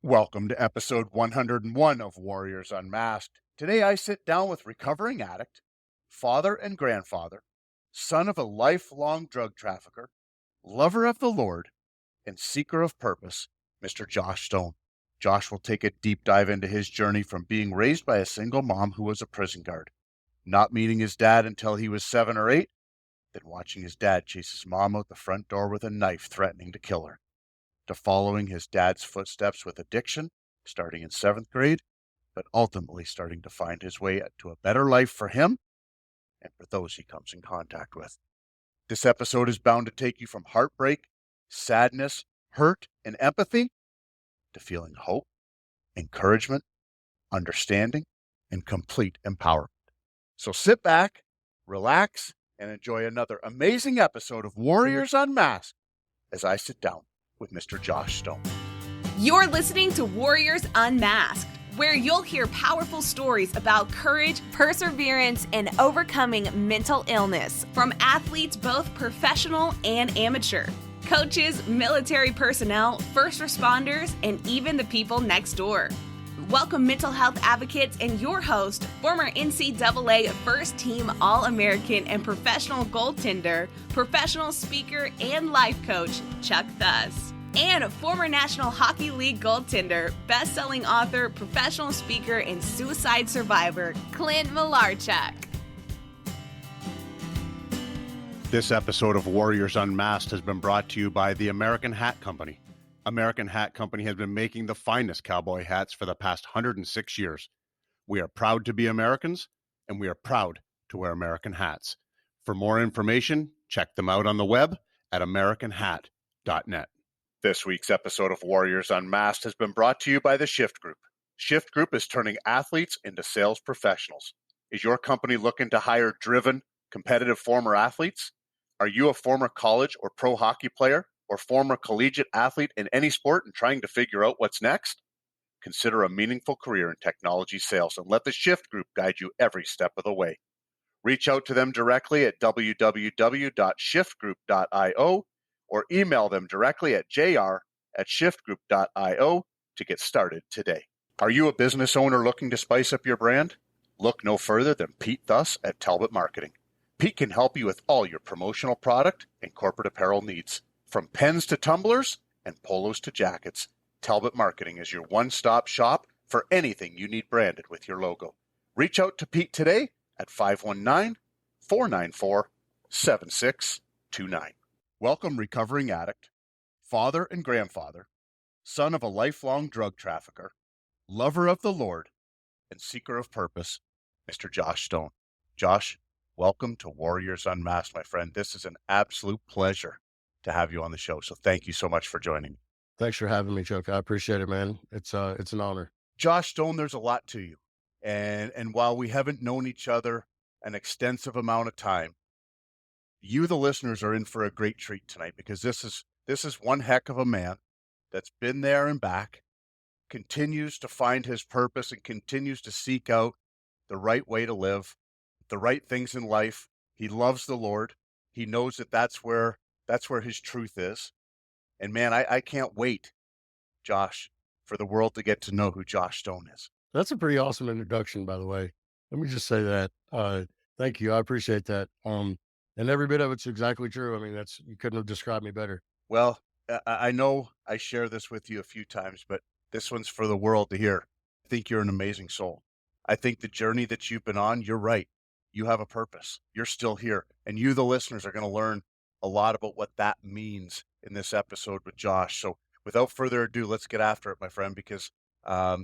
Welcome to episode 101 of Warriors Unmasked. Today I sit down with recovering addict, father and grandfather, son of a lifelong drug trafficker, lover of the Lord, and seeker of purpose, Mr. Josh Stone. Josh will take a deep dive into his journey from being raised by a single mom who was a prison guard, not meeting his dad until he was 7 or 8, then watching his dad chase his mom out the front door with a knife threatening to kill her, to following his dad's footsteps with addiction, starting in 7th grade, but ultimately starting to find his way to a better life for him and for those he comes in contact with. This episode is bound to take you from heartbreak, sadness, hurt, and empathy to feeling hope, encouragement, understanding, and complete empowerment. So sit back, relax, and enjoy another amazing episode of Warriors Unmasked as I sit down with Mr. Josh Stone. You're listening to Warriors Unmasked, where you'll hear powerful stories about courage, perseverance, and overcoming mental illness from athletes both professional and amateur, coaches, military personnel, first responders, and even the people next door. Welcome mental health advocates and your host, former NCAA first team All-American and professional goaltender, professional speaker, and life coach, Chuck Thus. And former National Hockey League goaltender, best-selling author, professional speaker, and suicide survivor, Clint Malarchuk. This episode of Warriors Unmasked has been brought to you by the American Hat Company. American Hat Company has been making the finest cowboy hats for the past 106 years. We are proud to be Americans, and we are proud to wear American hats. For more information, check them out on the web at americanhat.net. This week's episode of Warriors Unmasked has been brought to you by the Shift Group. Shift Group is turning athletes into sales professionals. Is your company looking to hire driven, competitive former athletes? Are you a former college or pro hockey player or former collegiate athlete in any sport and trying to figure out what's next? Consider a meaningful career in technology sales and let the Shift Group guide you every step of the way. Reach out to them directly at www.shiftgroup.io or email them directly at jr@shiftgroup.io to get started today. Are you a business owner looking to spice up your brand? Look no further than Pete Thus at Talbot Marketing. Pete can help you with all your promotional product and corporate apparel needs. From pens to tumblers and polos to jackets, Talbot Marketing is your one-stop shop for anything you need branded with your logo. Reach out to Pete today at 519-494-7629. Welcome, recovering addict, father and grandfather, son of a lifelong drug trafficker, lover of the Lord, and seeker of purpose, Mr. Josh Stone. Josh, welcome to Warriors Unmasked, my friend. This is an absolute pleasure to have you on the show. So thank you so much for joining me. Thanks for having me, Chuck. I appreciate it, man. It's an honor. Josh Stone, there's a lot to you. And while we haven't known each other an extensive amount of time, you, the listeners, are in for a great treat tonight because this is one heck of a man that's been there and back, continues to find his purpose and continues to seek out the right way to live, the right things in life. He loves the Lord. He knows that that's where his truth is. And man, I can't wait, Josh, for the world to get to know who Josh Stone is. That's a pretty awesome introduction, by the way. Let me just say that. Thank you. I appreciate that. And every bit of it's exactly true. I mean, you couldn't have described me better. Well, I know I share this with you a few times, but this one's for the world to hear. I think you're an amazing soul. I think the journey that you've been on, you're right. You have a purpose. You're still here. And you, the listeners, are going to learn a lot about what that means in this episode with Josh. So without further ado, let's get after it, my friend, because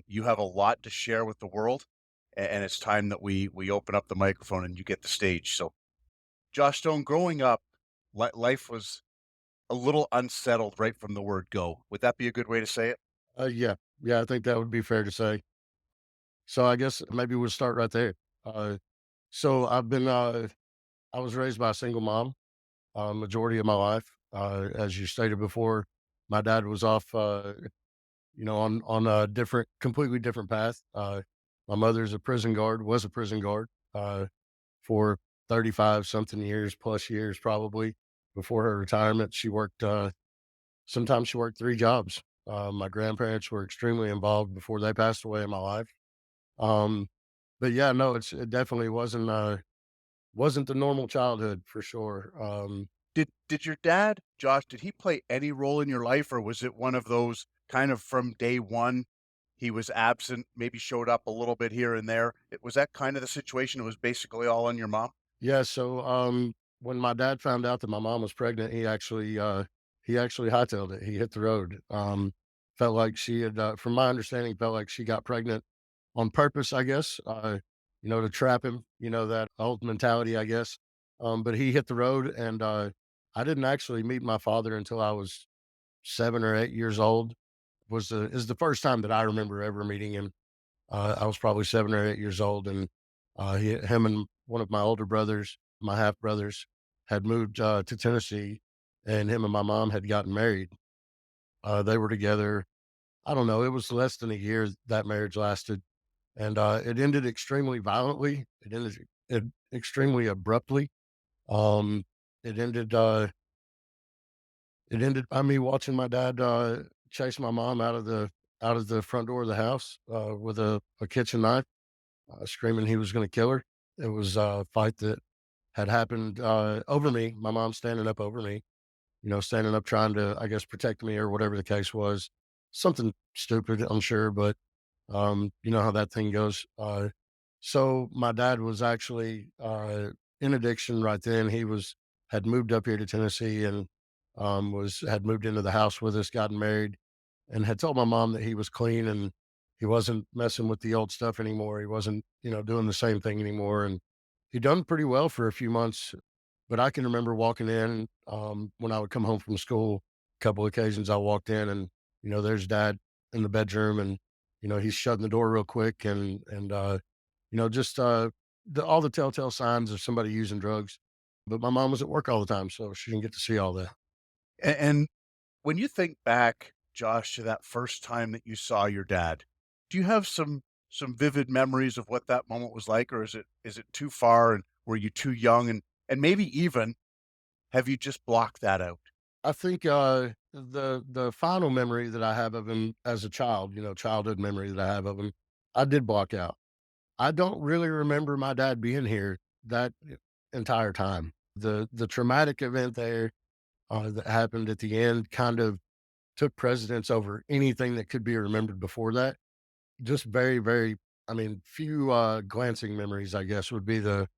you have a lot to share with the world, and it's time that we open up the microphone and you get the stage. So Josh Stone, growing up, life was a little unsettled right from the word go. Would that be a good way to say it? Yeah. I think that would be fair to say. So I guess maybe we'll start right there. So I was raised by a single mom, majority of my life. As you stated before, my dad was off, on a completely different path. My mother's was a prison guard, for 35 something years plus years, probably before her retirement. Sometimes she worked 3 jobs. My grandparents were extremely involved before they passed away in my life. Um, but yeah, no, it definitely wasn't the normal childhood for sure. Did your dad, Josh, did he play any role in your life, or was it one of those kind of from day one, he was absent, maybe showed up a little bit here and there? Was that kind of the situation? It was basically all on your mom? Yeah, so when my dad found out that my mom was pregnant, he actually hightailed it. He hit the road. Felt like she had, from my understanding, felt like she got pregnant on purpose, I guess. To trap him. That old mentality, I guess. But he hit the road, and I didn't actually meet my father until I was 7 or 8 years old. Was the is the first time that I remember ever meeting him. I was probably 7 or 8 years old, and him and one of my older brothers, my half brothers, had moved to Tennessee, and him and my mom had gotten married. They were together. I don't know. It was less than a year that marriage lasted, and it ended extremely violently. It extremely abruptly. Um, it ended. It ended by me watching my dad chase my mom out of the front door of the house with a kitchen knife, screaming he was going to kill her. It was a fight that had happened over me. My mom standing up over me, standing up trying to, I guess, protect me or whatever the case was. Something stupid, I'm sure, but you know how that thing goes. So my dad was actually in addiction right then. He was had moved up here to Tennessee and was had moved into the house with us, gotten married, and had told my mom that he was clean and he wasn't messing with the old stuff anymore. He wasn't, doing the same thing anymore. And he done pretty well for a few months. But I can remember walking in when I would come home from school. A couple occasions I walked in and there's dad in the bedroom and he's shutting the door real quick and just all the telltale signs of somebody using drugs. But my mom was at work all the time, so she didn't get to see all that. And when you think back, Josh, to that first time that you saw your dad, do you have some vivid memories of what that moment was like, or is it too far and were you too young and maybe even have you just blocked that out? I think the final memory that I have of him as a child, childhood memory that I have of him, I did block out. I don't really remember my dad being here that entire time. The traumatic event there that happened at the end kind of took precedence over anything that could be remembered before that. Just very, very, I mean, few glancing memories, I guess, would be the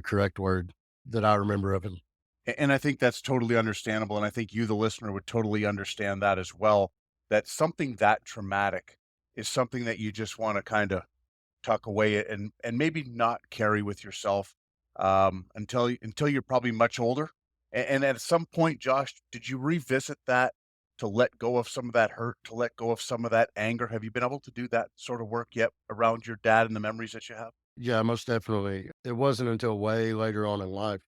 correct word that I remember of him. And I think that's totally understandable, and I think you, the listener, would totally understand that as well, that something that traumatic is something that you just wanna kinda tuck away and maybe not carry with yourself, until you're probably much older. And at some point, Josh, did you revisit that to let go of some of that hurt, to let go of some of that anger? Have you been able to do that sort of work yet around your dad and the memories that you have? Yeah, most definitely. It wasn't until way later on in life.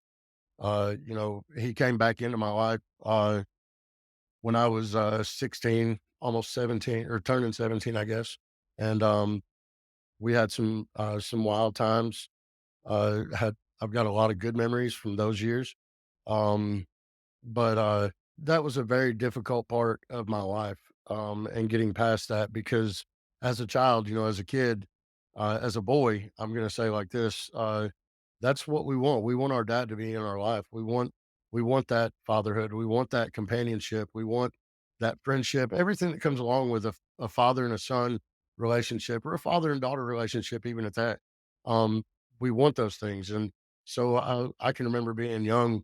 He came back into my life when I was 16, almost 17, or turning 17, I guess. And we had some wild times. Had I've got a lot of good memories from those years. Um, but that was a very difficult part of my life, and getting past that because as a child, as a kid, as a boy, I'm gonna say like this, that's what we want. We want our dad to be in our life. We want that fatherhood. We want that companionship. We want that friendship. Everything that comes along with a father and a son relationship, or a father and daughter relationship, even at that. Um, we want those things, and so I can remember being young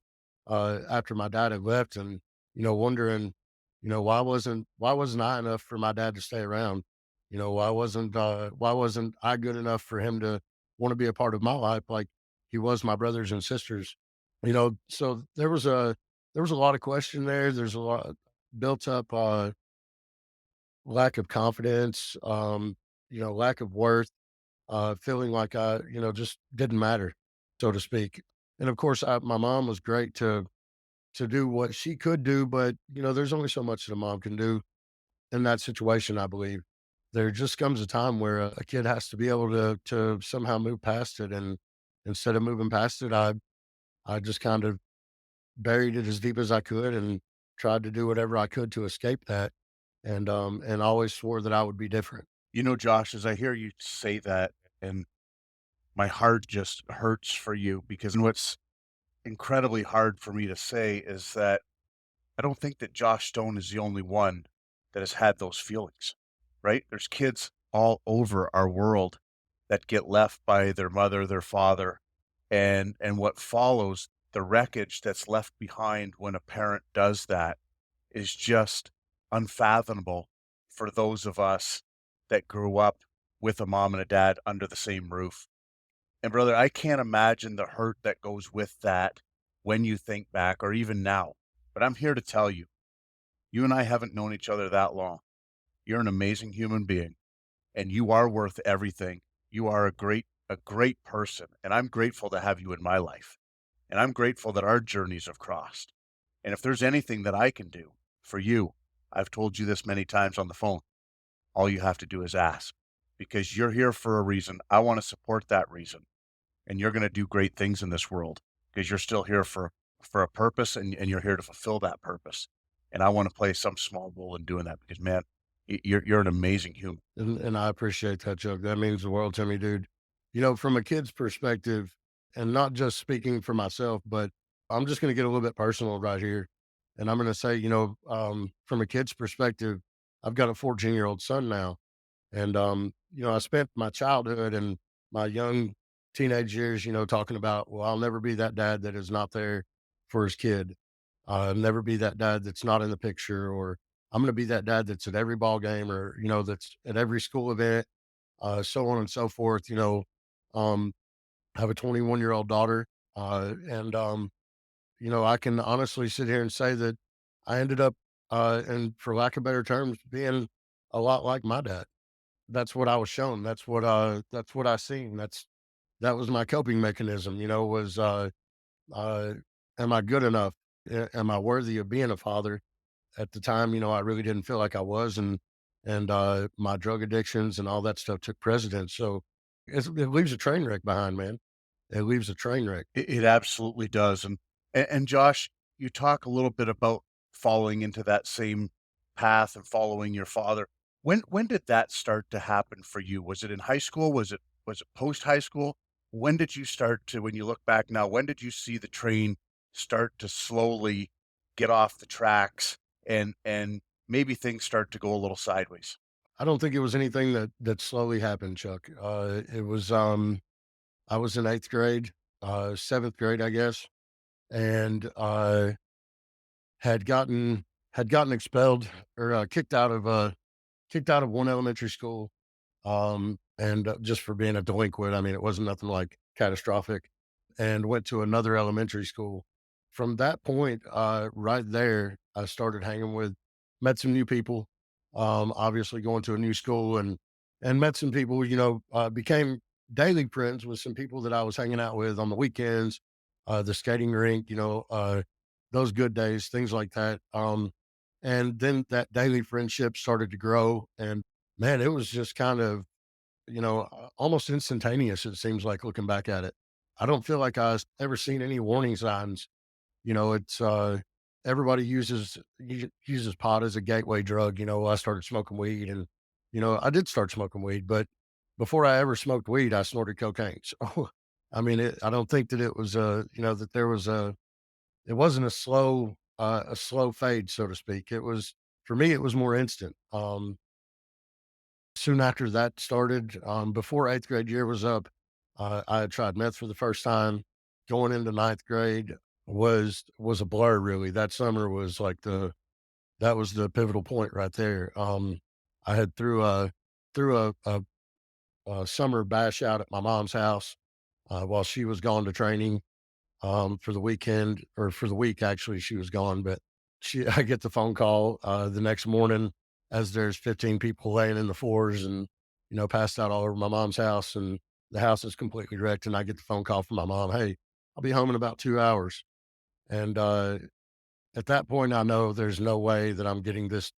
after my dad had left, and wondering, why wasn't I enough for my dad to stay around? Why wasn't I good enough for him to want to be a part of my life like he was my brothers and sisters? So there was a lot of question there. There's a lot built up lack of confidence, lack of worth, feeling like I, just didn't matter, so to speak. And of course, my mom was great to do what she could do, but there's only so much that a mom can do in that situation. I believe there just comes a time where a kid has to be able to somehow move past it, and instead of moving past it, I just kind of buried it as deep as I could and tried to do whatever I could to escape that. and always swore that I would be different. You know, Josh, as I hear you say that, and my heart just hurts for you because what's incredibly hard for me to say is that I don't think that Josh Stone is the only one that has had those feelings, right? There's kids all over our world that get left by their mother, their father, and what follows, the wreckage that's left behind when a parent does that is just unfathomable for those of us that grew up with a mom and a dad under the same roof. And brother, I can't imagine the hurt that goes with that when you think back or even now. But I'm here to tell you, you and I haven't known each other that long. You're an amazing human being and you are worth everything. You are a great person, and I'm grateful to have you in my life. And I'm grateful that our journeys have crossed. And if there's anything that I can do for you, I've told you this many times on the phone. All you have to do is ask because you're here for a reason. I want to support that reason. And you're going to do great things in this world because you're still here for a purpose and you're here to fulfill that purpose. And I want to play some small role in doing that because man, you're an amazing human. And I appreciate that, Chuck. That means the world to me, dude. You know, from a kid's perspective, and not just speaking for myself, but I'm just going to get a little bit personal right here. And I'm going to say, from a kid's perspective, I've got a 14-year-old son now. And, I spent my childhood and my young teenage years, talking about, well, I'll never be that dad that is not there for his kid. I'll never be that dad that's not in the picture, or I'm going to be that dad that's at every ball game or, that's at every school event, so on and so forth. Um, I have a 21-year-old daughter. I can honestly sit here and say that I ended up, and for lack of better terms, being a lot like my dad. That's what I was shown. That's what I seen. That was my coping mechanism, was, uh, am I good enough? Am I worthy of being a father? At the time, I really didn't feel like I was, and my drug addictions and all that stuff took precedence. So it leaves a train wreck behind, man. It leaves a train wreck. It absolutely does. And Josh, you talk a little bit about following into that same path and following your father. When did that start to happen for you? Was it in high school? Was it post high school? When did you start to, when you look back now, when did you see the train start to slowly get off the tracks and maybe things start to go a little sideways? I don't think it was anything that slowly happened, Chuck. It was I was in eighth grade, seventh grade, I guess, and had gotten had gotten expelled or kicked out of one elementary school, and just for being a delinquent. I mean, it wasn't nothing like catastrophic, and went to another elementary school. From that point, right there, I started hanging with, met some new people. Obviously, going to a new school and met some people. Became daily friends with some people that I was hanging out with on the weekends, the skating rink. Those good days, things like that. And then that daily friendship started to grow, and man, it was just kind of, almost instantaneous, it seems like looking back at it. I don't feel like I ever seen any warning signs. It's everybody uses pot as a gateway drug. I started smoking weed, and I did start smoking weed, but before I ever smoked weed, I snorted cocaine. So I mean, I don't think that it was that there was it wasn't a slow fade, so to speak. It was, for me, it was more instant. Soon after that started, before eighth grade year was up, I had tried meth for the first time. Going into ninth grade was a blur, really. That summer was like that was the pivotal point right there. I had threw a summer bash out at my mom's house while she was gone to training, for the weekend, or for the week. Actually, she was gone, but I get the phone call the next morning as there's 15 people laying in the floors and, passed out all over my mom's house, and the house is completely wrecked. And I get the phone call from my mom, "Hey, I'll be home in about 2 hours." And at that point, I know there's no way that I'm getting this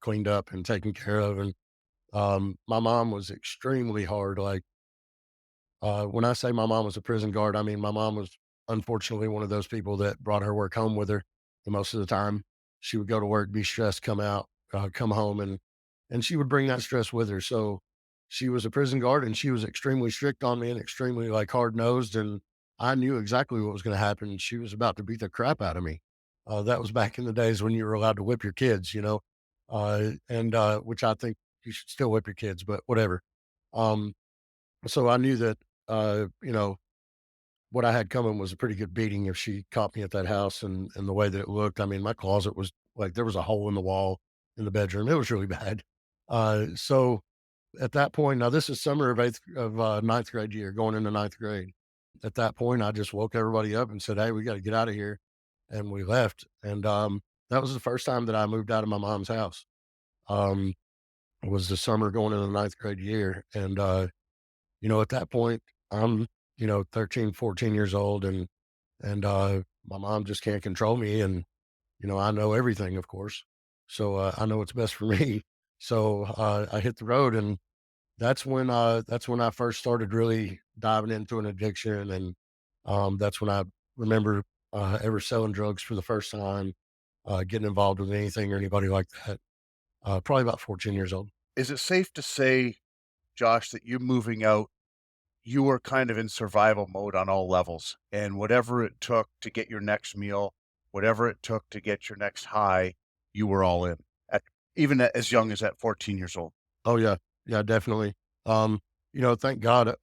cleaned up and taken care of. And my mom was extremely hard. Like, when I say my mom was a prison guard, I mean my mom was unfortunately one of those people that brought her work home with her the most of the time. She would go to work, be stressed, come out. come home, and she would bring that stress with her. So she was a prison guard, and she was extremely strict on me and extremely like hard nosed. And I knew exactly what was going to happen. She was about to beat the crap out of me. That was back in the days when you were allowed to whip your kids, and which I think you should still whip your kids, but whatever. Um, so I knew that, what I had coming was a pretty good beating if she caught me at that house and the way that it looked. I mean, my closet was like there was a hole in the wall in the bedroom. It was really bad. So at that point, now this is summer of ninth grade year, going into ninth grade. At that point, I just woke everybody up and said, "Hey, we got to get out of here," and we left. And that was the first time that I moved out of my mom's house. Um, it was the summer going into the ninth grade year, and at that point, I'm 13, 14 years old, and my mom just can't control me, and I know everything, of course, so I know what's best for me. So I hit the road, and that's when I first started really diving into an addiction, and that's when I remember ever selling drugs for the first time, getting involved with anything or anybody like that. Probably about 14 years old. Is it safe to say, Josh, that you moving out, you were kind of in survival mode on all levels, and whatever it took to get your next meal, whatever it took to get your next high, you were all in, at even as young as at 14 years old? Oh yeah, yeah, definitely. Thank God.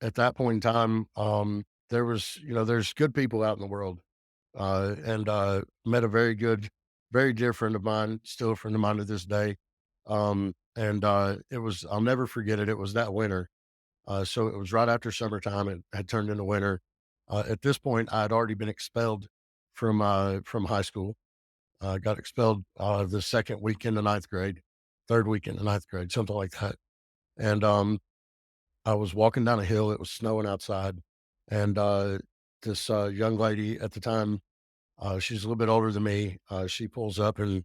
At that point in time, there's good people out in the world, and met a very dear friend of mine, still a friend of mine to this day. And it was, I'll never forget it. It was that winter. So it was right after summertime. It had turned into winter. At this point, I had already been expelled from high school. Got expelled the second week into ninth grade, third week into ninth grade, something like that. And I was walking down a hill. It was snowing outside, and this young lady at the time, she's a little bit older than me. She pulls up and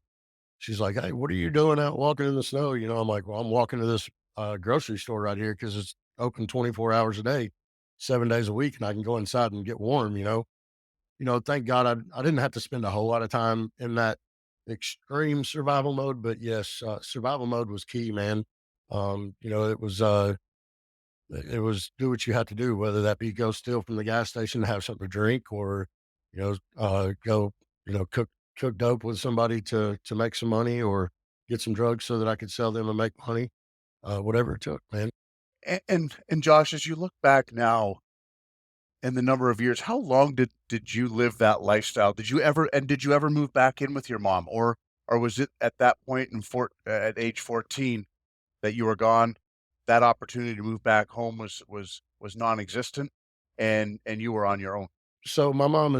she's like, "Hey, what are you doing out walking in the snow?" I'm like, "Well, I'm walking to this grocery store right here because it's open 24 hours a day, 7 days a week, and I can go inside and get warm." Thank God I didn't have to spend a whole lot of time in that extreme survival mode, but yes, survival mode was key, man. It was do what you had to do, whether that be go steal from the gas station to have something to drink, or go cook dope with somebody to make some money, or get some drugs so that I could sell them and make money. Whatever it took, man. And Josh, as you look back now and the number of years, how long did you live that lifestyle? Did you ever move back in with your mom, or was it at that point at age 14 that you were gone, that opportunity to move back home was non-existent, and you were on your own? So my mom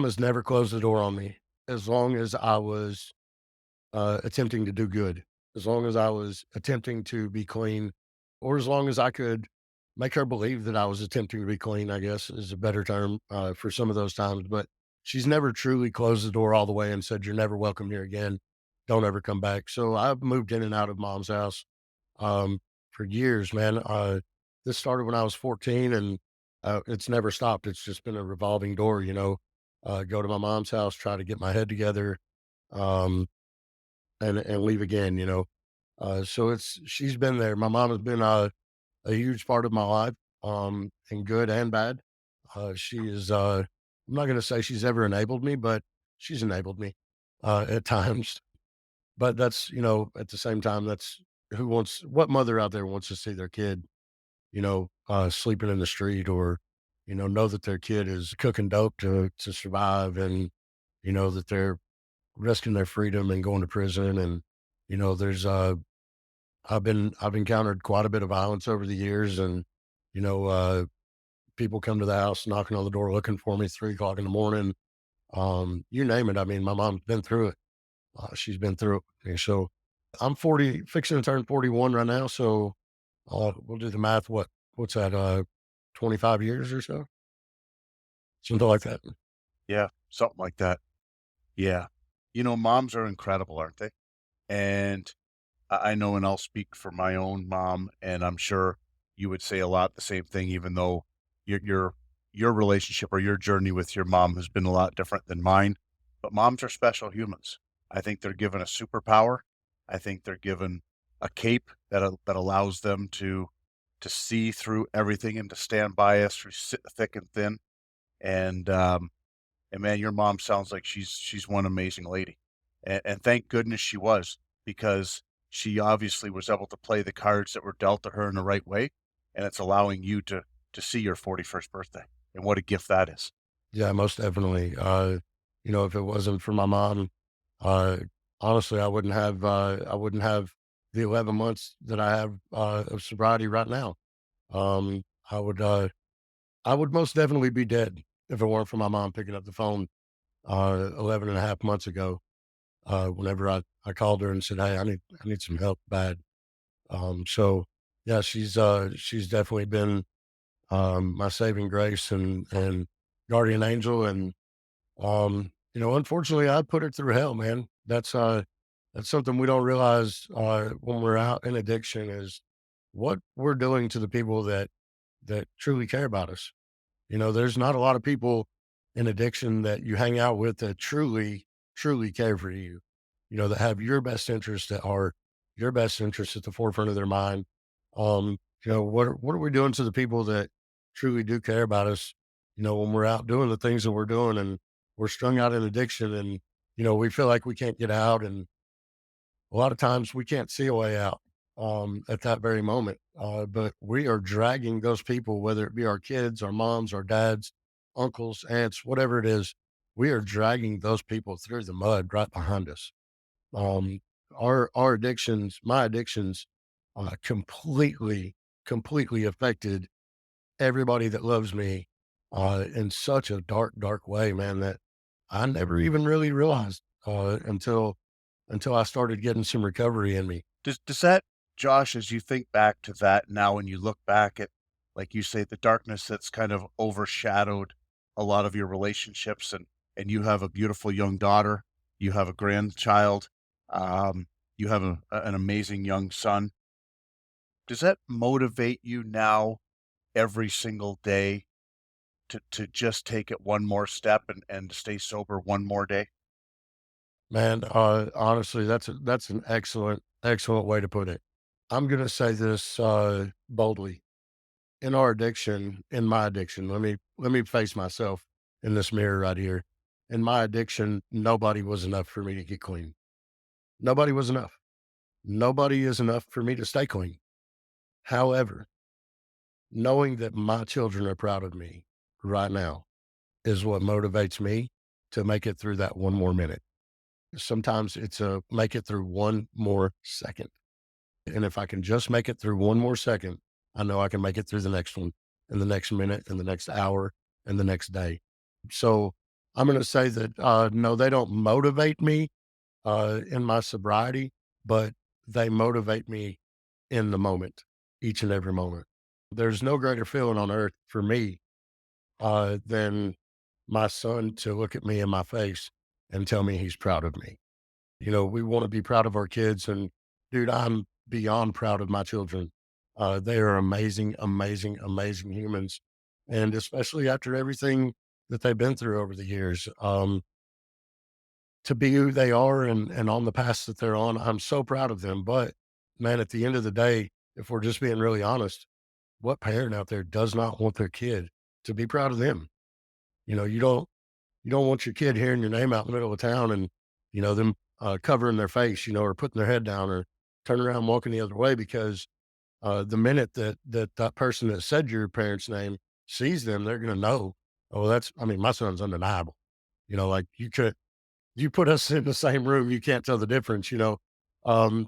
has never closed the door on me as long as I was attempting to do good, as long as I was attempting to be clean, or as long as I could make her believe that I was attempting to be clean, I guess is a better term for some of those times. But she's never truly closed the door all the way and said, "You're never welcome here again. Don't ever come back." So I've moved in and out of mom's house for years, man. This started when I was 14, and it's never stopped. It's just been a revolving door, go to my mom's house, try to get my head together. Um, and leave again, so she's been there. My mom has been a huge part of my life, in good and bad. She is, I'm not going to say she's ever enabled me, but she's enabled me, at times. But that's, at the same time, that's what mother out there wants to see their kid, sleeping in the street, or, know that their kid is cooking dope to survive, and, that they're risking their freedom and going to prison. And, there's, I've encountered quite a bit of violence over the years, and, you know, uh, people come to the house knocking on the door looking for me 3 o'clock in the morning. You name it. I mean, my mom's been through it. She's been through it. And so I'm 40, fixing to turn 41 right now. So we'll do the math. What's that? 25 years or so? Something like that. Yeah, something like that. Yeah. Moms are incredible, aren't they? And I know, and I'll speak for my own mom, and I'm sure you would say a lot the same thing, even though your relationship or your journey with your mom has been a lot different than mine. But moms are special humans. I think they're given a superpower. I think they're given a cape that allows them to see through everything and to stand by us through thick and thin. And and man, your mom sounds like she's one amazing lady, and thank goodness she was, because she obviously was able to play the cards that were dealt to her in the right way, and it's allowing you to see your 41st birthday, and what a gift that is. Yeah, most definitely. If it wasn't for my mom, uh, honestly, I wouldn't have the 11 months that I have of sobriety right now. Um, I would, uh, I would most definitely be dead if it weren't for my mom picking up the phone 11 and a half months ago. Whenever I called her and said, "Hey, I need some help bad." So yeah, she's definitely been my saving grace and guardian angel. And unfortunately, I put her through hell, man. That's something we don't realize when we're out in addiction is what we're doing to the people that truly care about us. There's not a lot of people in addiction that you hang out with that truly care for you, that have your best interest at heart, your best interest at the forefront of their mind. What are we doing to the people that truly do care about us, when we're out doing the things that we're doing and we're strung out in addiction and, we feel like we can't get out. And a lot of times we can't see a way out at that very moment. But we are dragging those people, whether it be our kids, our moms, our dads, uncles, aunts, whatever it is, we are dragging those people through the mud right behind us. Um, our addictions, my addictions, completely affected everybody that loves me in such a dark way, man, that I never even really realized until I started getting some recovery in me. Does that, Josh, as you think back to that now and you look back at, like you say, the darkness that's kind of overshadowed a lot of your relationships, and you have a beautiful young daughter, you have a grandchild, you have an amazing young son. Does that motivate you now every single day to just take it one more step and to stay sober one more day? Man, honestly, that's an excellent way to put it. I'm gonna say this boldly. In our addiction, in my addiction, let me face myself in this mirror right here. In my addiction, nobody was enough for me to get clean. Nobody was enough. Nobody is enough for me to stay clean. However, knowing that my children are proud of me right now is what motivates me to make it through that one more minute. Sometimes it's a make it through one more second. And if I can just make it through one more second, I know I can make it through the next one and the next minute and the next hour and the next day. So I'm going to say that, no, they don't motivate me in my sobriety, but they motivate me in the moment, each and every moment. There's no greater feeling on earth for me than my son to look at me in my face and tell me he's proud of me. We want to be proud of our kids. And dude, I'm beyond proud of my children. They are amazing, amazing, amazing humans. And especially after everything that they've been through over the years, to be who they are and on the path that they're on, I'm so proud of them. But man, at the end of the day, if we're just being really honest, what parent out there does not want their kid to be proud of them? You don't want your kid hearing your name out in the middle of town and, them covering their face, or putting their head down or turning around and walking the other way because the minute that person that said your parent's name sees them, they're going to know, oh, I mean, my son's undeniable. Like you put us in the same room, you can't tell the difference. Um,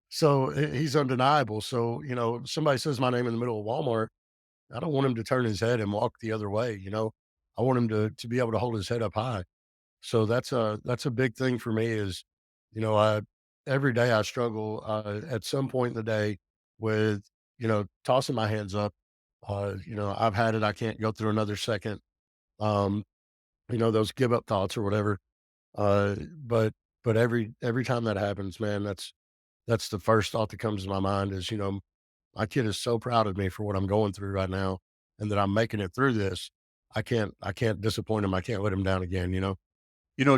so he's undeniable. So, if somebody says my name in the middle of Walmart, I don't want him to turn his head and walk the other way. I want him to be able to hold his head up high. So that's a big thing for me is, I every day I struggle at some point in the day with, tossing my hands up. I've had it. I can't go through another second. Um, those give up thoughts or whatever. Uh, but but every time that happens, man, that's the first thought that comes to my mind is, my kid is so proud of me for what I'm going through right now and that I'm making it through this. I can't disappoint him. I can't let him down again.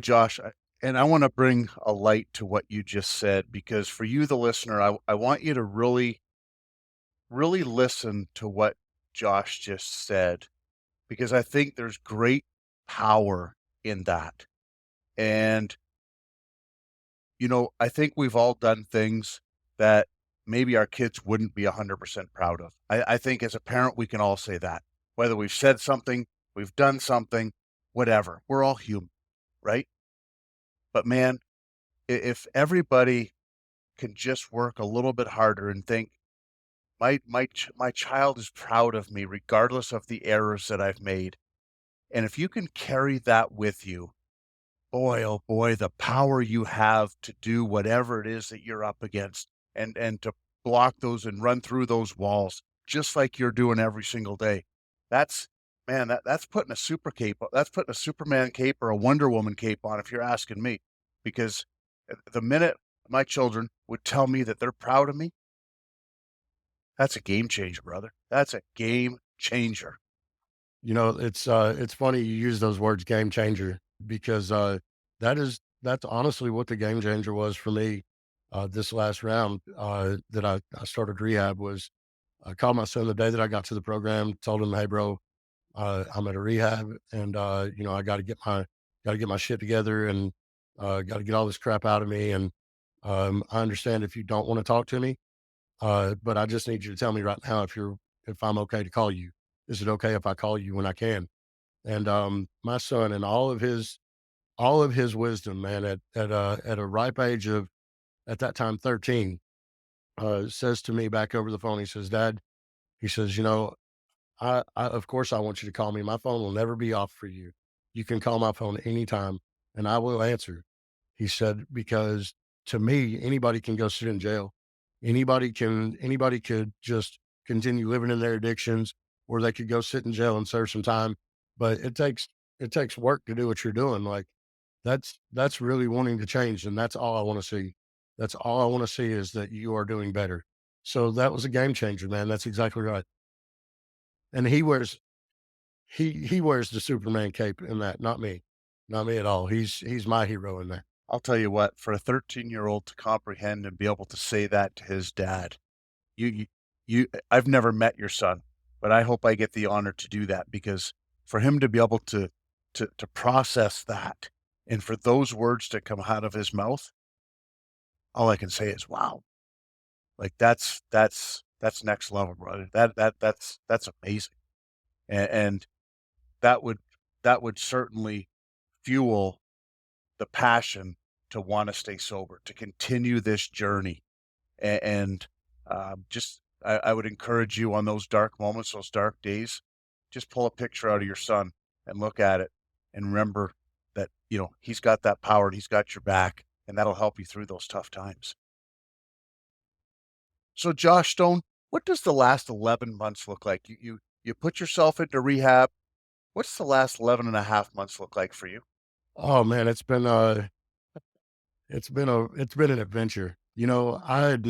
Josh, And I want to bring a light to what you just said because for you, the listener, I want you to really listen to what Josh just said because I think there's great power in that. And, I think we've all done things that maybe our kids wouldn't be 100% proud of. I think as a parent, we can all say that. Whether we've said something, we've done something, whatever, we're all human, right? But man, if everybody can just work a little bit harder and think, my child is proud of me regardless of the errors that I've made. And if you can carry that with you, boy, oh boy, the power you have to do whatever it is that you're up against and to block those and run through those walls just like you're doing every single day. That's man, that's putting a super cape, that's putting a Superman cape or a Wonder Woman cape on if you're asking me. Because the minute my children would tell me that they're proud of me, that's a game changer, brother. That's a game changer. It's funny you use those words game changer because that's honestly what the game changer was for me this last round that I started rehab was I called my son the day that I got to the program, told him, "Hey bro, I'm at a rehab and I gotta get my shit together and gotta get all this crap out of me and I understand if you don't want to talk to me, but I just need you to tell me right now if I'm okay to call you. Is it okay if I call you when I can?" And my son, and all of his wisdom, man, at a ripe age of at that time 13, says to me back over the phone. He says, "Dad," he says, I of course I want you to call me. My phone will never be off for you. You can call my phone anytime, and I will answer." He said, "Because to me, anybody can go sit in jail. Anybody could just continue living in their addictions, or they could go sit in jail and serve some time. But it takes work to do what you're doing. Like that's really wanting to change, and that's all I want to see. That's all I want to see is that you are doing better." So that was a game changer, man. That's exactly right. And he wears the Superman cape in that, not me. Not me at all. He's my hero in that. I'll tell you what, for a 13-year-old to comprehend and be able to say that to his dad, you you I've never met your son, but I hope I get the honor to do that because for him to be able to process that and for those words to come out of his mouth, all I can say is, "Wow." Like, that's next level, brother. That's amazing. And that would that would certainly fuel the passion to wanna stay sober, to continue this journey. And, just I would encourage you on those dark moments, those dark days, just pull a picture out of your son and look at it and remember that, he's got that power and he's got your back, and that'll help you through those tough times. So, Josh Stone, what does the last 11 months look like? You put yourself into rehab. What's the last 11 and a half months look like for you? Oh man, it's been an adventure. I had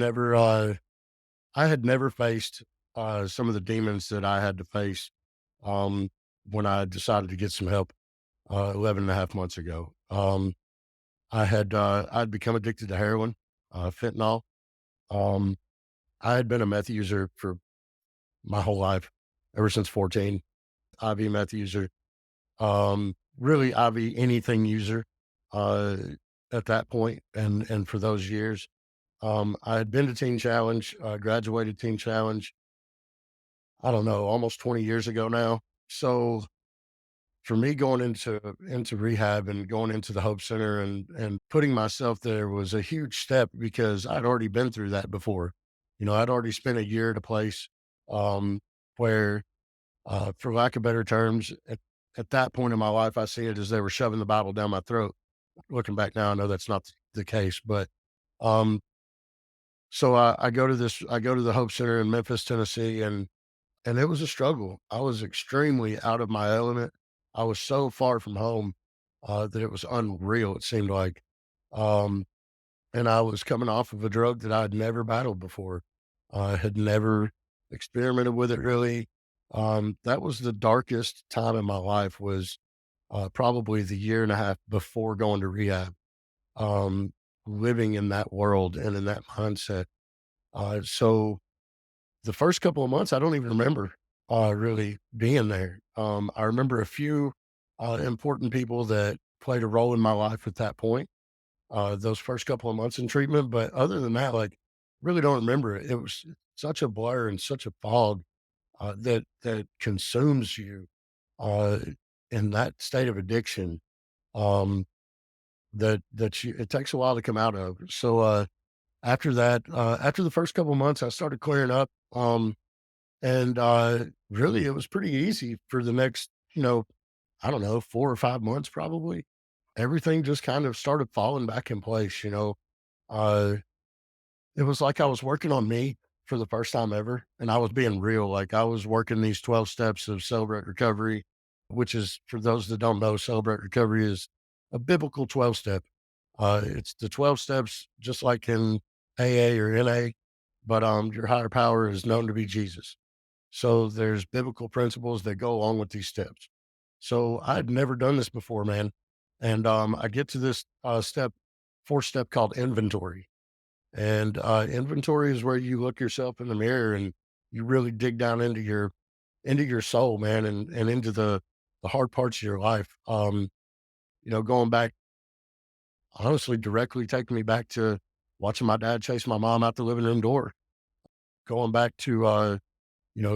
never faced some of the demons that I had to face um when I decided to get some help 11 and a half months ago. I'd become addicted to heroin, fentanyl. Um I had been a meth user for my whole life, ever since 14. IV meth user, really IV anything user, uh, at that point and for those years. I had been to Teen Challenge, graduated Teen Challenge, I don't know, almost 20 years ago now. So for me going into rehab and going into the Hope Center and putting myself there was a huge step because I'd already been through that before. I'd already spent a year at a place where for lack of better terms, at that point in my life, I see it as they were shoving the Bible down my throat. Looking back now, I know that's not the case, but um, so I go to the Hope Center in Memphis, Tennessee, and it was a struggle. I was extremely out of my element. I was so far from home that it was unreal. It seemed like, um, and I was coming off of a drug that I'd never battled before. I had never experimented with it really. That was the darkest time in my life was probably the year and a half before going to rehab. um, living in that world and in that mindset. So the first couple of months, I don't even remember really being there. I remember a few important people that played a role in my life at that point, those first couple of months in treatment. But other than that, like, really don't remember it. It was such a blur and such a fog that consumes you uh, in that state of addiction, um, it takes a while to come out of. So after that, after the first couple of months, I started clearing up. And really, it was pretty easy for the next, I don't know, 4 or 5 months probably. Everything just kind of started falling back in place. Uh, it was like I was working on me for the first time ever, and I was being real. Like, I was working these 12 steps of Celebrate Recovery, which is, for those that don't know, Celebrate Recovery is a biblical 12 step. It's the 12 steps, just like in AA or NA, but your higher power is known to be Jesus. So there's biblical principles that go along with these steps. So I'd never done this before, man. And I get to this fourth step called inventory. And inventory is where you look yourself in the mirror and you really dig down into your soul, man, and into the hard parts of your life. Going back, honestly, directly taking me back to watching my dad chase my mom out the living room door. Going back to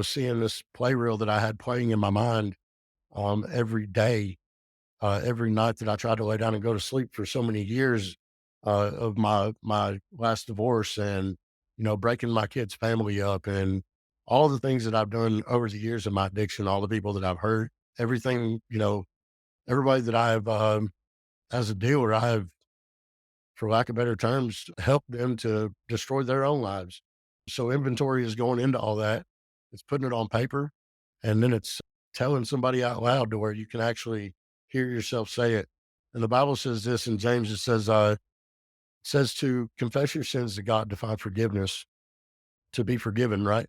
seeing this play reel that I had playing in my mind every day, every night that I tried to lay down and go to sleep for so many years of my last divorce, and breaking my kid's family up, and all the things that I've done over the years of my addiction, all the people that I've hurt, everything, everybody that I've as a dealer, I have, for lack of better terms, helped them to destroy their own lives. So inventory is going into all that. It's putting it on paper, and then it's telling somebody out loud to where you can actually hear yourself say it. And the Bible says this in James, it says to confess your sins to God to find forgiveness, to be forgiven, right?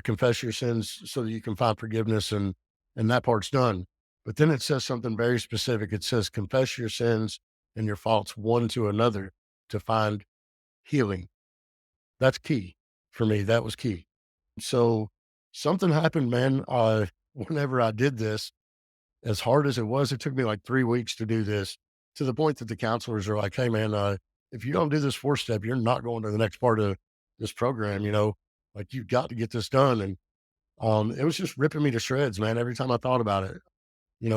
Confess your sins so that you can find forgiveness, and that part's done. But then it says something very specific. It says, confess your sins and your faults one to another to find healing. That's key for me. That was key. So something happened, man. Whenever I did this, as hard as it was, it took me like 3 weeks to do this, to the point that the counselors are like, "Hey, man, if you don't do this fourth step, you're not going to the next part of this program. Like, you've got to get this done." And it was just ripping me to shreds, man. Every time I thought about it,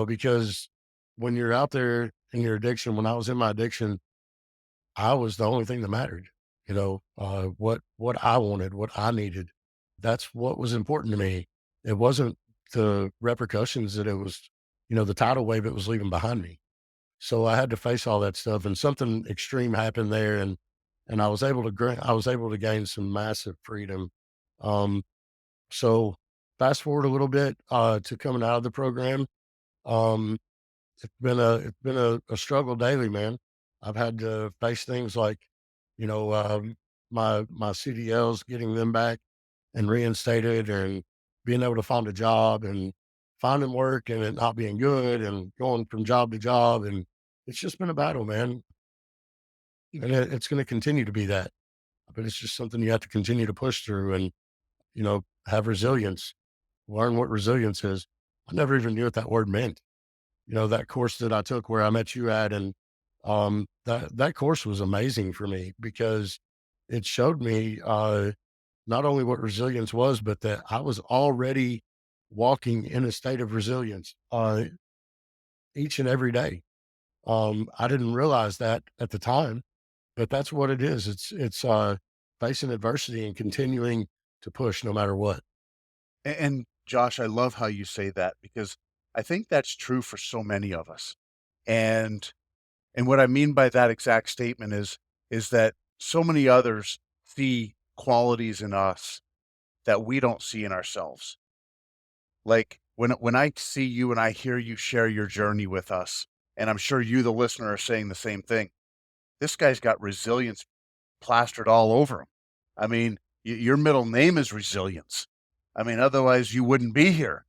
because when you're out there in your addiction, when I was in my addiction, I was the only thing that mattered. What I wanted, what I needed. That's what was important to me. It wasn't the repercussions that it was, the tidal wave it was leaving behind me. So I had to face all that stuff, and something extreme happened there, and I was able to gain some massive freedom. Um, so fast forward a little bit to coming out of the program. Um, it's been a struggle daily, man. I've had to face things like, you know, um, my CDLs, getting them back and reinstated, and being able to find a job, and finding work and it not being good, and going from job to job. And it's just been a battle, man. And it's going to continue to be that, but it's just something you have to continue to push through, and, have resilience, learn what resilience is. I never even knew what that word meant. That course that I took where I met you at, and that course was amazing for me, because it showed me not only what resilience was, but that I was already walking in a state of resilience each and every day. I didn't realize that at the time, but that's what it is. It's facing adversity and continuing to push no matter what. And Josh, I love how you say that, because I think that's true for so many of us. And and what I mean by that exact statement is that so many others see qualities in us that we don't see in ourselves. Like, when I see you and I hear you share your journey with us, and I'm sure you, the listener, are saying the same thing. This guy's got resilience plastered all over him. I mean, your middle name is Resilience. I mean, otherwise you wouldn't be here.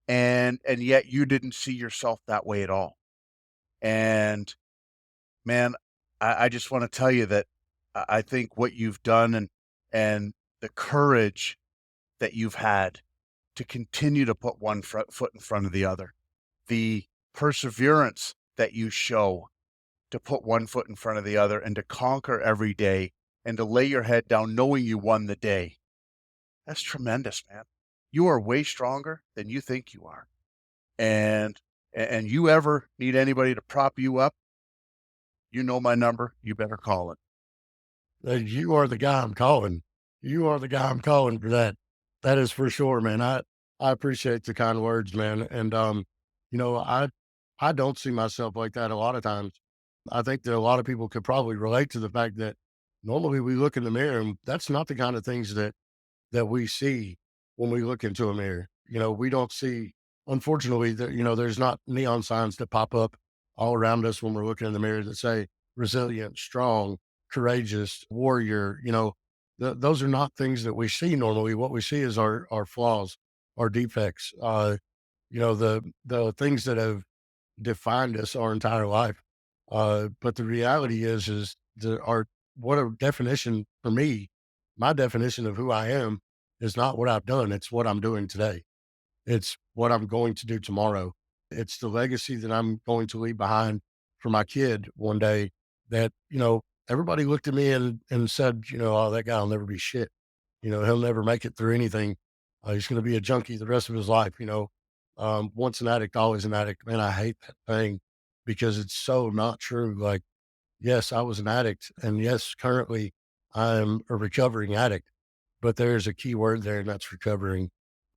And yet you didn't see yourself that way at all. And man, I just want to tell you that I think what you've done and the courage that you've had to continue to put one foot in front of the other, the perseverance that you show to put one foot in front of the other and to conquer every day and to lay your head down knowing you won the day. That's tremendous, man. You are way stronger than you think you are. And you ever need anybody to prop you up, you know my number, you better call it. You are the guy I'm calling. You are the guy I'm calling for that. That is for sure, man. I appreciate the kind words, man. And you know, I don't see myself like that a lot of times. I think that a lot of people could probably relate to the fact that normally we look in the mirror and that's not the kind of things that we see when we look into a mirror. You know, we don't see, unfortunately, there's not neon signs that pop up all around us when we're looking in the mirror that say resilient, strong, courageous, warrior. Those are not things that we see normally. What we see is our flaws, our defects, the things that have defined us our entire life. But the reality is what a definition for me, my definition of who I am is not what I've done. It's what I'm doing today. It's what I'm going to do tomorrow. It's the legacy that I'm going to leave behind for my kid one day that, everybody looked at me and said, oh, that guy will never be shit. He'll never make it through anything. He's going to be a junkie the rest of his life. Once an addict, always an addict. Man, I hate that thing because it's so not true. Like, yes, I was an addict. And yes, currently I'm a recovering addict, but there's a key word there, and that's recovering.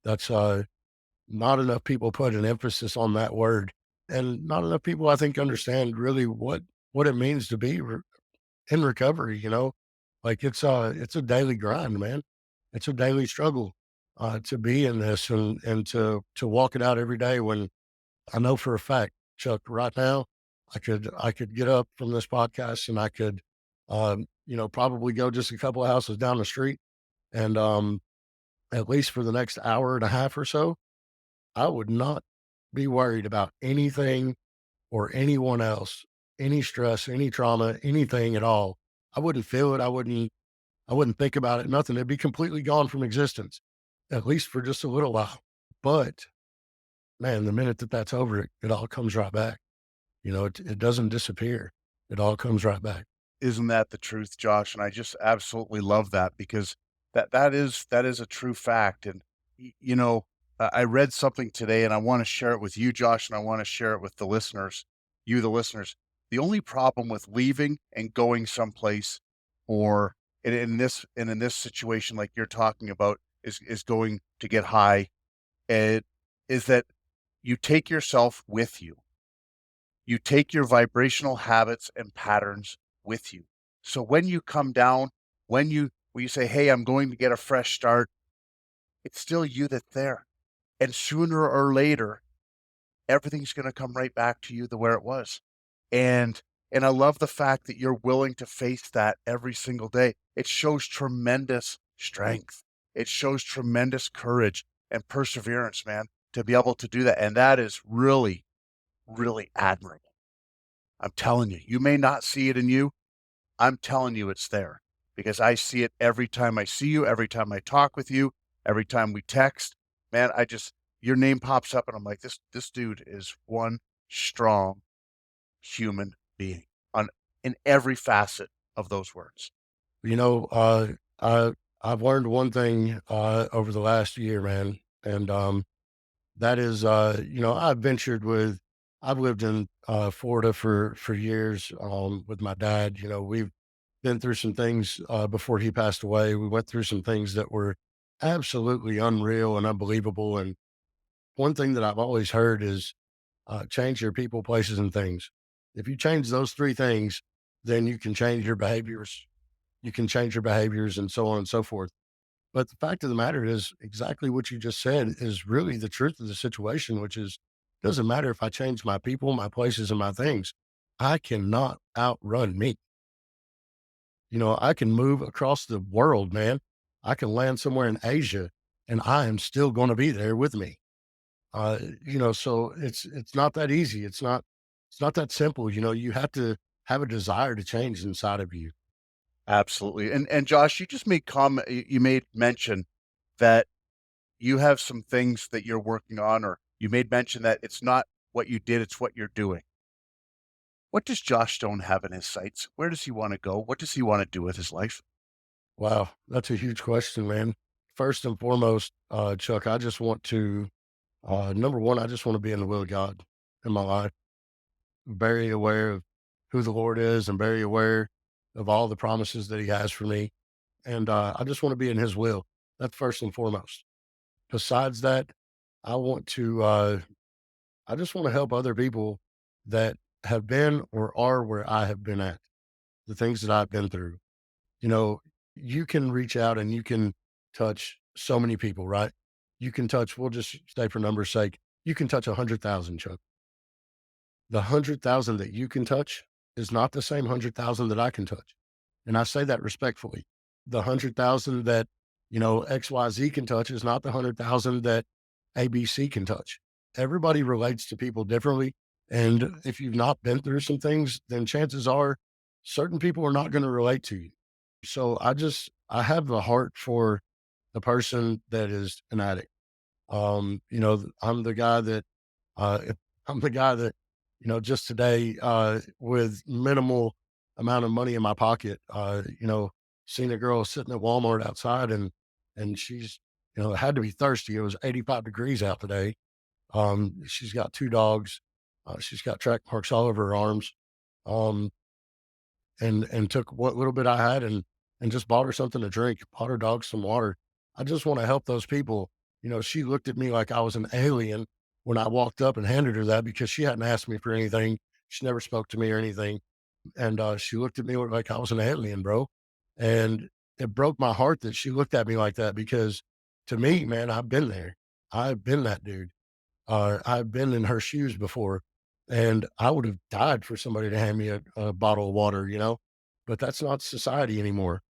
That's not enough people put an emphasis on that word. And not enough people, I think, understand really what it means to be in recovery. Like it's a daily grind, man. It's a daily struggle to be in this and to walk it out every day when I know for a fact, Chuck, right now, I could get up from this podcast and I could probably go just a couple of houses down the street and at least for the next hour and a half or so, I would not be worried about anything or anyone else, any stress, any trauma, anything at all. I wouldn't feel it. I wouldn't think about it, nothing. It'd be completely gone from existence, at least for just a little while. But man, the minute that that's over, it all comes right back. It doesn't disappear. It all comes right back. Isn't that the truth, Josh? And I just absolutely love that because that is a true fact. And I read something today, and I want to share it with you, Josh, and I want to share it with the listeners, you, the listeners. The only problem with leaving and going someplace, or in this situation like you're talking about, is going to get high. It is that you take yourself with you. You take your vibrational habits and patterns with you. So when you come down, when you say, "Hey, I'm going to get a fresh start," it's still you that's there. And sooner or later, everything's going to come right back to you the where it was. And I love the fact that you're willing to face that every single day. It shows tremendous strength. It shows tremendous courage and perseverance, man, to be able to do that. And that is really, really admirable. I'm telling you, you may not see it in you. I'm telling you it's there because I see it every time I see you, every time I talk with you, every time we text. Man, your name pops up and I'm like, this dude is one strong human being in every facet of those words. You know, I've learned one thing over the last year, man, and that is, I've lived in Florida for years with my dad. We've been through some things before he passed away. We went through some things that were absolutely unreal and unbelievable. And one thing that I've always heard is change your people, places, and things. If you change those three things, then you can change your behaviors. You can change your behaviors and so on and so forth. But the fact of the matter is exactly what you just said is really the truth of the situation, which is doesn't matter if I change my people, my places, and my things. I cannot outrun me. I can move across the world, man. I can land somewhere in Asia and I am still going to be there with me. So it's not that easy. It's not that simple. You have to have a desire to change inside of you. Absolutely. And Josh, you just made comment you made mention that you have some things that you're working on, or you made mention that it's not what you did, it's what you're doing. What does Josh Stone have in his sights? Where does he want to go? What does he want to do with his life? Wow, that's a huge question, man. First and foremost, Chuck, I just want to, number one, I just want to be in the will of God in my life. Very aware of who the Lord is and very aware of all the promises that He has for me. And I just want to be in His will. That's first and foremost. Besides that, I want to, I just want to help other people that have been or are where I have been at, the things that I've been through. You know, you can reach out and you can touch so many people, right? You can touch, we'll just say for numbers sake, you can touch 100,000, Chuck. The 100,000 that you can touch is not the same 100,000 that I can touch. And I say that respectfully. The 100,000 that, XYZ can touch is not the 100,000 that ABC can touch. Everybody relates to people differently. And if you've not been through some things, then chances are certain people are not going to relate to you. So I have the heart for the person that is an addict. I'm the guy that, if I'm the guy that, just today, with minimal amount of money in my pocket, seen a girl sitting at Walmart outside and she's, it had to be thirsty. It was 85 degrees out today. She's got 2 dogs. She's got track marks all over her arms. Um, and took what little bit I had and just bought her something to drink, bought her dog some water. I just want to help those people. She looked at me like I was an alien when I walked up and handed her that because she hadn't asked me for anything. She never spoke to me or anything. And she looked at me like I was an alien, bro. And it broke my heart that she looked at me like that because to me, man, I've been there. I've been that dude. I've been in her shoes before, and I would have died for somebody to hand me a bottle of water, but that's not society anymore.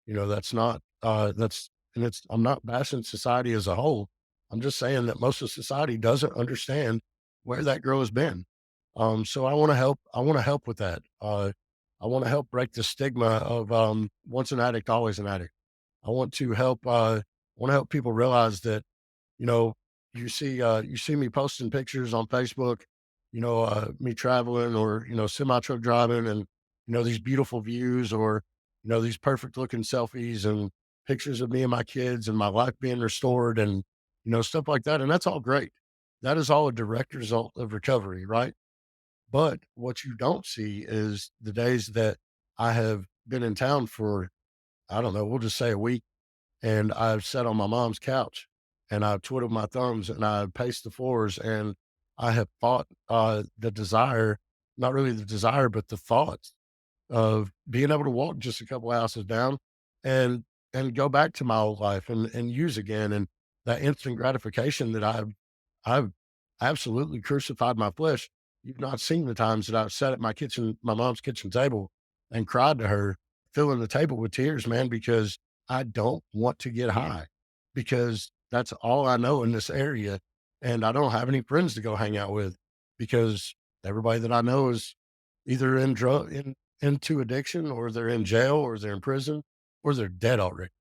That's not, and I'm not bashing society as a whole. I'm just saying that most of society doesn't understand where that girl has been. So I want to help with that. I want to help break the stigma of, once an addict, always an addict. I want to help, want to help people realize that you know, you see me posting pictures on Facebook, me traveling or, semi truck driving and, these beautiful views or, these perfect looking selfies and pictures of me and my kids and my life being restored and, stuff like that. And that's all great. That is all a direct result of recovery, right? But what you don't see is the days that I have been in town for, I don't know, we'll just say a week and I've sat on my mom's couch and I've twiddled my thumbs and I've paced the floors and I have fought the desire, not really the desire, but the thoughts of being able to walk just a couple houses down and go back to my old life and use again. And that instant gratification that I've absolutely crucified my flesh. You've not seen the times that I've sat at my mom's kitchen table and cried to her, filling the table with tears, man, because I don't want to get high because that's all I know in this area. And I don't have any friends to go hang out with because everybody that I know is either into addiction or they're in jail or they're in prison or they're dead already.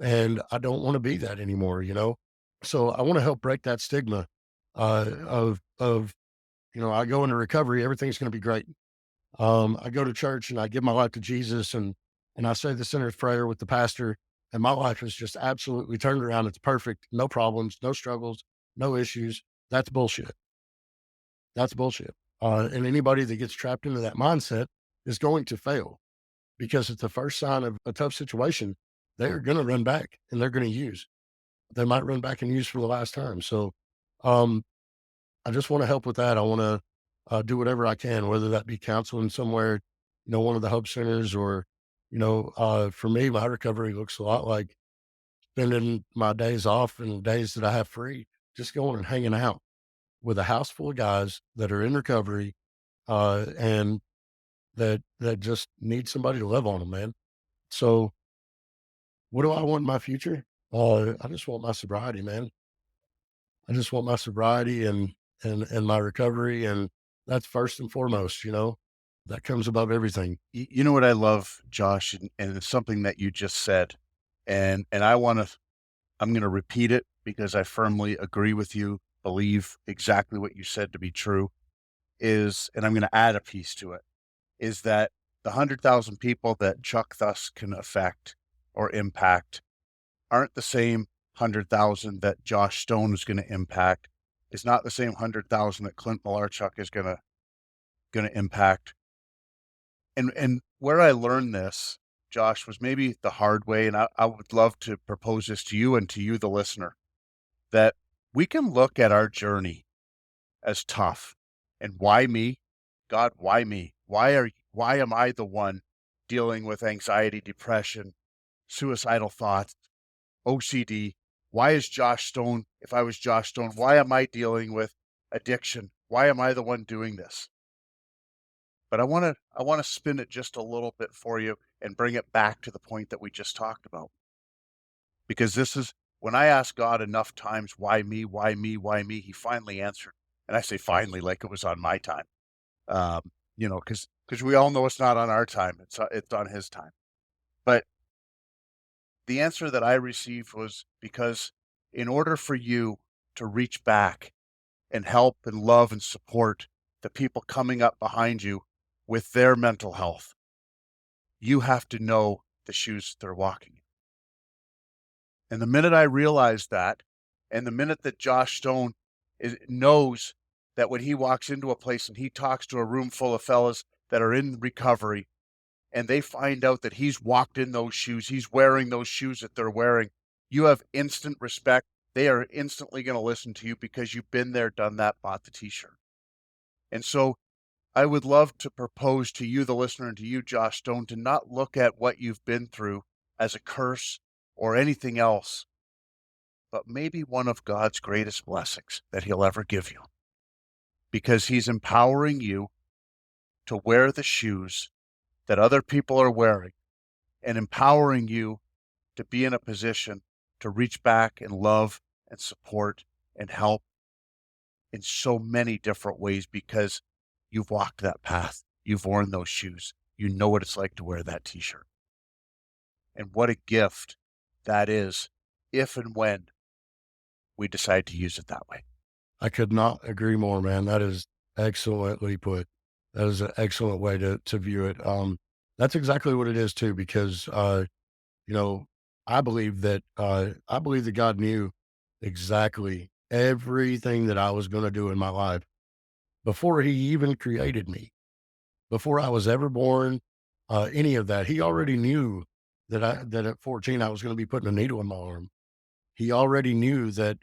And I don't want to be that anymore. So I want to help break that stigma of I go into recovery, everything's going to be great. I go to church and I give my life to Jesus and I say the sinner's prayer with the pastor, and my life is just absolutely turned around. It's perfect, no problems, no struggles, no issues. That's bullshit. That's bullshit. And anybody that gets trapped into that mindset is going to fail because at the first sign of a tough situation, they're going to run back and they're going to use. They might run back and use for the last time. So, um, I just want to help with that. I want to do whatever I can, whether that be counseling somewhere, one of the hub centers, or, for me, my recovery looks a lot like spending my days off and days that I have free, just going and hanging out with a house full of guys that are in recovery and that just need somebody to love on them, man. So, what do I want in my future? I just want my sobriety, man. I just want my sobriety and my recovery, and that's first and foremost. That comes above everything. You know what I love, Josh, and it's something that you just said, and I'm going to repeat it because I firmly agree with you, believe exactly what you said to be true, and I'm going to add a piece to it, is that the 100,000 people that Chuck thus can affect or impact aren't the same 100,000 that Josh Stone is going to impact. It's not the same 100,000 that Clint Malarchuk is going to impact. And where I learned this, Josh, was maybe the hard way, and I would love to propose this to you and to you, the listener, that we can look at our journey as tough. And why me? God, why me? Why am I the one dealing with anxiety, depression, suicidal thoughts, OCD? Why is Josh Stone, if I was Josh Stone, why am I dealing with addiction? Why am I the one doing this? But I want to spin it just a little bit for you and bring it back to the point that we just talked about. Because this is when I asked God enough times, why me, why me, why me, he finally answered. And I say finally like it was on my time. Because we all know it's not on our time. It's on his time. But the answer that I received was because in order for you to reach back and help and love and support the people coming up behind you with their mental health, you have to know the shoes they're walking in. And the minute I realized that, and the minute that Josh Stone knows that when he walks into a place and he talks to a room full of fellas that are in recovery, and they find out that he's walked in those shoes, he's wearing those shoes that they're wearing, you have instant respect. They are instantly going to listen to you because you've been there, done that, bought the t-shirt. And so I would love to propose to you, the listener, and to you, Josh Stone, to not look at what you've been through as a curse or anything else, but maybe one of God's greatest blessings that he'll ever give you. Because he's empowering you to wear the shoes that other people are wearing and empowering you to be in a position to reach back and love and support and help in so many different ways because you've walked that path. You've worn those shoes. You know what it's like to wear that t-shirt. And what a gift that is if and when we decide to use it that way. I could not agree more, man. That is excellently put. That is an excellent way to view it. That's exactly what it is too, because you know, I believe that God knew exactly everything that I was going to do in my life before He even created me, before I was ever born. Any of that, He already knew that at 14 I was going to be putting a needle in my arm. He already knew that.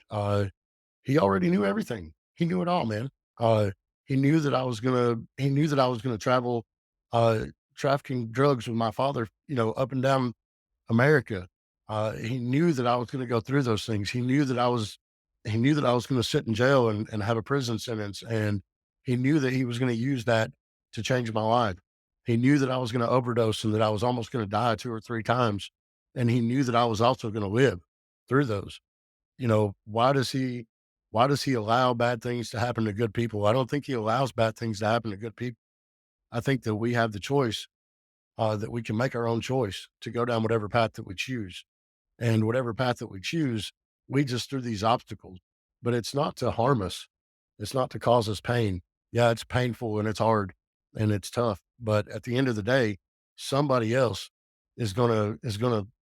He already knew everything. He knew it all, man. He knew that I was gonna. He knew that I was gonna travel, trafficking drugs with my father. Up and down America. He knew that I was going to go through those things. He knew that I was. He knew that I was going to sit in jail and have a prison sentence, and he knew that he was going to use that to change my life. He knew that I was going to overdose and that I was almost going to die 2 or 3 times, and he knew that I was also going to live through those. Why does he allow bad things to happen to good people? I don't think he allows bad things to happen to good people. I think that we have the choice, that we can make our own choice to go down whatever path that we choose. And whatever path that we choose leads us through these obstacles. But it's not to harm us. It's not to cause us pain. Yeah, it's painful and it's hard and it's tough. But at the end of the day, somebody else is gonna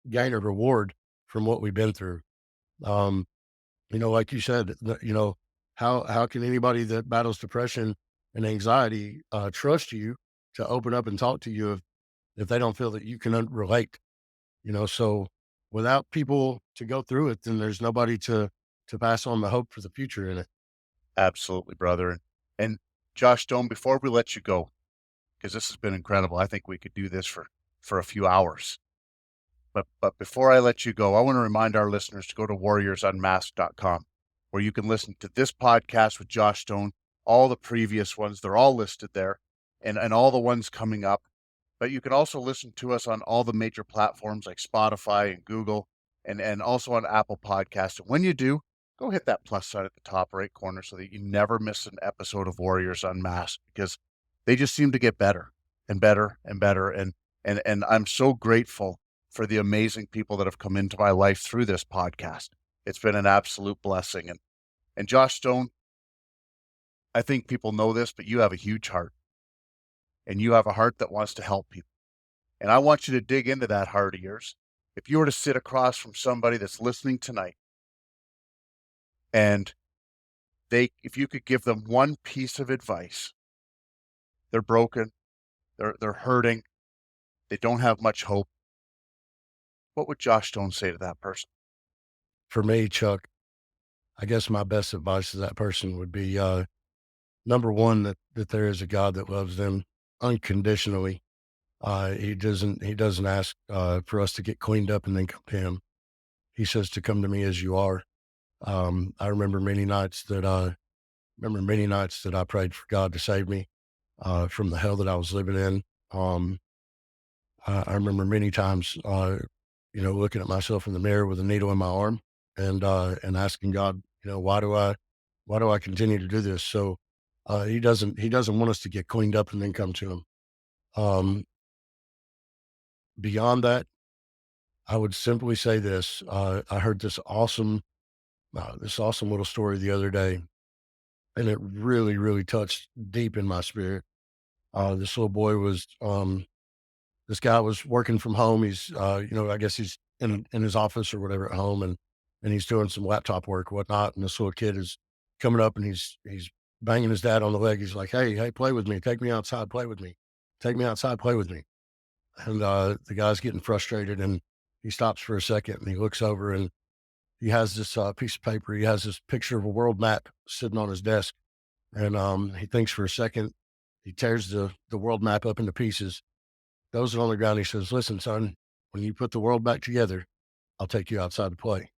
gain a reward from what we've been through. Um, like you said, how can anybody that battles depression and anxiety trust you to open up and talk to you if they don't feel that you can relate? So without people to go through it, then there's nobody to pass on the hope for the future in it. Absolutely, brother. And Josh Stone, before we let you go, because this has been incredible, I think we could do this for a few hours. But before I let you go, I want to remind our listeners to go to warriorsunmasked.com, where you can listen to this podcast with Josh Stone, all the previous ones. They're all listed there, and all the ones coming up. But you can also listen to us on all the major platforms like Spotify and Google, and also on Apple Podcasts. And when you do, go hit that plus sign at the top right corner so that you never miss an episode of Warriors Unmasked, because they just seem to get better. and better and better. And I'm so grateful for the amazing people that have come into my life through this podcast. It's been an absolute blessing. And Josh Stone, I think people know this, but you have a huge heart, and you have a heart that wants to help people. And I want you to dig into that heart of yours. If you were to sit across from somebody that's listening tonight, and if you could give them one piece of advice, they're broken, they're hurting, they don't have much hope, what would Josh Stone say to that person? For me, Chuck, I guess my best advice to that person would be, number one, that there is a God that loves them unconditionally. He doesn't ask for us to get cleaned up and then come to him. He says to come to me as you are. I remember many nights that I prayed for God to save me from the hell that I was living in. I remember many times, looking at myself in the mirror with a needle in my arm and asking God, why do I continue to do this? So he doesn't want us to get cleaned up and then come to him. Um, Beyond that, I would simply say this. I heard this awesome little story the other day, and it really, really touched deep in my spirit. This little boy this guy was working from home. I guess he's in his office or whatever at home, and he's doing some laptop work, whatnot. And this little kid is coming up, and he's banging his dad on the leg. He's like, hey, play with me. Take me outside, play with me. Take me outside, play with me. And the guy's getting frustrated, and he stops for a second, and he looks over, and he has this piece of paper. He has this picture of a world map sitting on his desk, and he thinks for a second. He tears the world map up into pieces, throws it on the ground. He says, "Listen, son, when you put the world back together, I'll take you outside to play."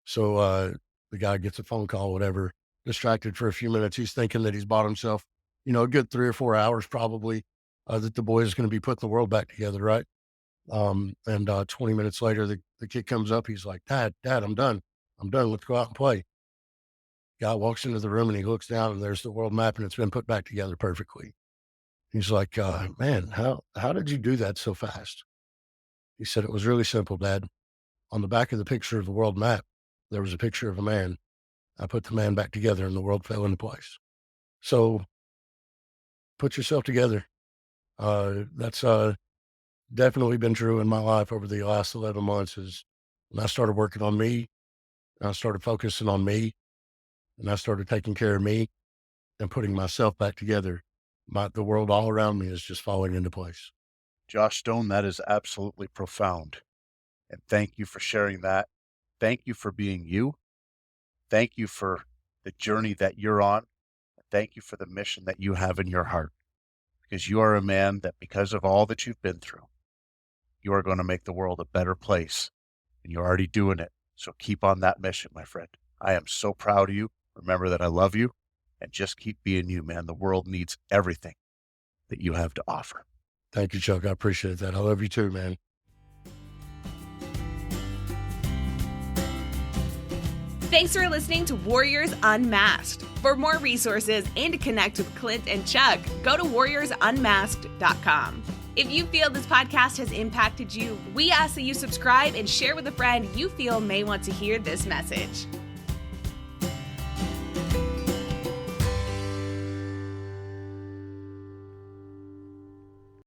So the guy gets a phone call, whatever, distracted for a few minutes. He's thinking that he's bought himself, a good 3 or 4 hours probably, that the boy is going to be putting the world back together, right? And 20 minutes later, the kid comes up. He's like, Dad, I'm done. I'm done. Let's go out and play. Guy walks into the room, and he looks down, and there's the world map, and it's been put back together perfectly. He's like, man, how did you do that so fast? He said, it was really simple, Dad. On the back of the picture of the world map, there was a picture of a man. I put the man back together, and the world fell into place. So put yourself together. That's definitely been true in my life over the last 11 months is when I started working on me, and I started focusing on me, and I started taking care of me and putting myself back together. The world all around me is just falling into place. Josh Stone, that is absolutely profound. And thank you for sharing that. Thank you for being you. Thank you for the journey that you're on. Thank you for the mission that you have in your heart. Because you are a man that, because of all that you've been through, you are going to make the world a better place. And you're already doing it. So keep on that mission, my friend. I am so proud of you. Remember that I love you. And just keep being you, man. The world needs everything that you have to offer. Thank you, Chuck. I appreciate that. I love you too, man. Thanks for listening to Warriors Unmasked. For more resources and to connect with Clint and Chuck, go to warriorsunmasked.com. If you feel this podcast has impacted you, we ask that you subscribe and share with a friend you feel may want to hear this message.